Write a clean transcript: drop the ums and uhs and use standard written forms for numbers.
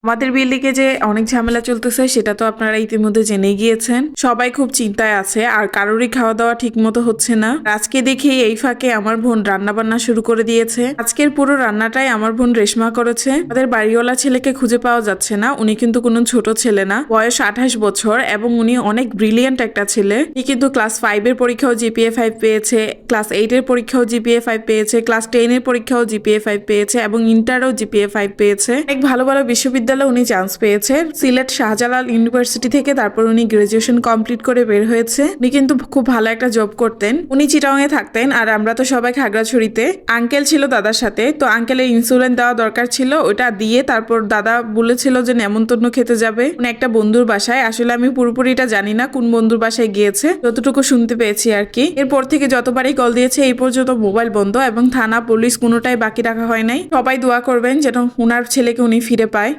আমাদের বিল্ডিং এ যে অনেক ঝামেলা চলতেছে সেটা তো আপনারা ইতিমধ্যে জেনে গিয়েছেন। সবাই খুব চিন্তায় আছে আর কারোরই খাওয়া দাওয়া ঠিক মতো হচ্ছে না। আজকে দেখি এই ফাঁকে আমার বোন রান্না বান্না শুরু করে দিয়েছে। আজকের পুরো রান্নাটাই আমার বোন রেশমা করেছে। আমাদের বাড়িওয়ালা ছেলেকে খুঁজে পাওয়া যাচ্ছে না। উনি কিন্তু কোনো ছোট ছেলে না, বয়স 28 বছর এবং উনি অনেক ব্রিলিয়ান্ট একটা ছেলে। উনি কিন্তু ক্লাস 5 এর পরীক্ষাও জিপিএ 5 পেয়েছে, ক্লাস 8 এর পরীক্ষাও জিপিএ 5 পেয়েছে, ক্লাস 10 এর পরীক্ষাও জিপিএ 5 পেয়েছে এবং ইন্টারও জিপিএ 5 পেয়েছে। অনেক ভালো ভালো বিশ্ববিদ্যালয়ে উনি চান্স পেয়েছে। সিলেট শাহজালাল ইউনিভার্সিটি থেকে তারপর উনি গ্রাজুয়েশন কমপ্লিট করে বের হয়েছে। উনি কিন্তু খুব ভালো একটা জব করতেন। উনি চিটাং এ থাকতেন আর আমরা তো সবাই খাগড়াছড়িতে। আঙ্কেল ছিল দাদার সাথে, তো আঙ্কেলের ইনসুলিন দেওয়া দরকার ছিল, ওটা দিয়ে তারপর দাদা বলেছিল যে নেমন্তন্ন খেতে যাবে উনি একটা বন্ধুর বাসায়। আসলে আমি পুরোপুরিটা জানি না কোন বন্ধুর বাসায় গিয়েছে, যতটুকু শুনতে পেয়েছি আর কি। এরপর থেকে যতবারই কল দিয়েছে এই পর্যন্ত মোবাইল বন্ধ এবং থানা পুলিশ কোনোটাই বাকি রাখা হয় নাই। সবাই দোয়া করবেন যেন উনার ছেলেকে উনি ফিরে পায়।